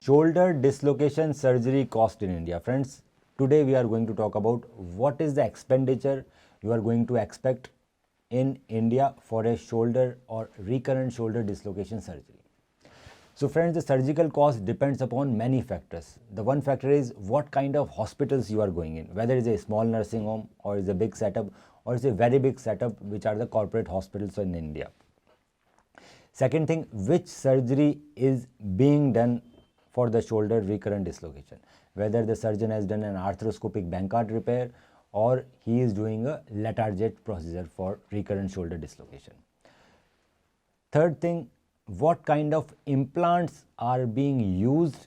Shoulder dislocation surgery cost in India. Friends, today we are going to talk about what is the expenditure you are going to expect in India for a shoulder or recurrent shoulder dislocation surgery. So friends, the surgical cost depends upon many factors. The one factor is what kind of hospitals you are going in, whether it's a small nursing home or is a big setup or it's a very big setup, which are the corporate hospitals in India. Second thing, which surgery is being done for the shoulder recurrent dislocation, whether the surgeon has done an arthroscopic Bankart repair or he is doing a Latarjet procedure for recurrent shoulder dislocation. Third thing, what kind of implants are being used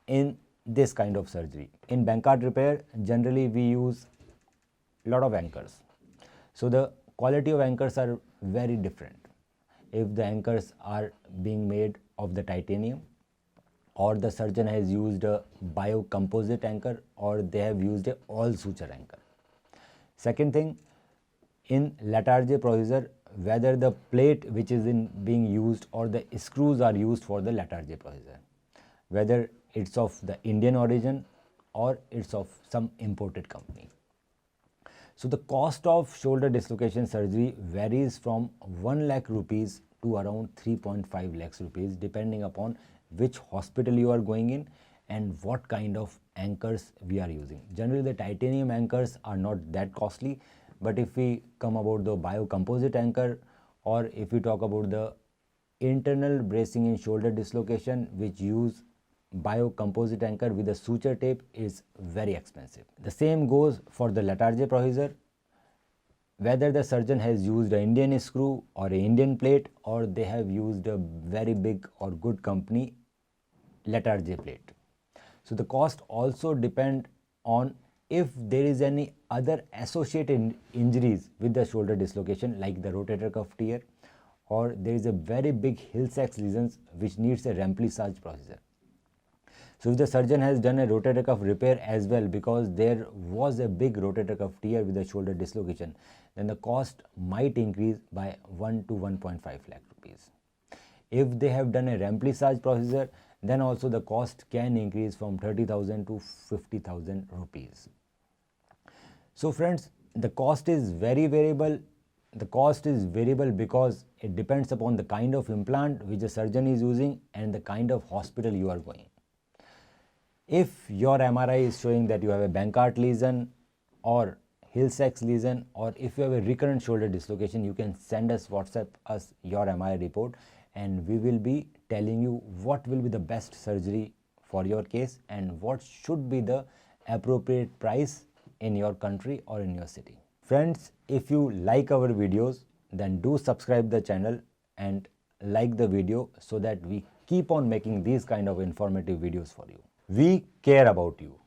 in this kind of surgery. In Bankart repair, generally we use a lot of anchors. So the quality of anchors are very different. If the anchors are being made of the titanium, or the surgeon has used a biocomposite anchor, or they have used a all suture anchor. Second thing, in Latarjet procedure, whether the plate which is being used or the screws are used for the Latarjet procedure, whether it's of the Indian origin or it's of some imported company. So the cost of shoulder dislocation surgery varies from 1 lakh rupees to around 3.5 lakhs rupees, depending upon which hospital you are going in and what kind of anchors we are using. Generally the titanium anchors are not that costly, but if we come about the biocomposite anchor, or if we talk about the internal bracing in shoulder dislocation which use biocomposite anchor with a suture tape, is very expensive. The same goes for the Latarjet procedure, whether the surgeon has used an Indian screw or an Indian plate, or they have used a very big or good company Latarjet plate. So the cost also depend on if there is any other associated injuries with the shoulder dislocation, like the rotator cuff tear, or there is a very big Hill-Sachs lesions which needs a remplissage procedure. So if the surgeon has done a rotator cuff repair as well, because there was a big rotator cuff tear with the shoulder dislocation, then the cost might increase by 1 to 1.5 lakh rupees. If they have done a remplissage procedure, then also the cost can increase from 30,000 to 50,000 rupees. So friends, the cost is very variable. The cost is variable because it depends upon the kind of implant which the surgeon is using and the kind of hospital you are going. If your MRI is showing that you have a Bankart lesion or Hill-Sachs lesion, or if you have a recurrent shoulder dislocation, you can send us, WhatsApp us your MRI report, and we will be telling you what will be the best surgery for your case and what should be the appropriate price in your country or in your city. Friends, if you like our videos, then do subscribe the channel and like the video so that we keep on making these kind of informative videos for you. We care about you.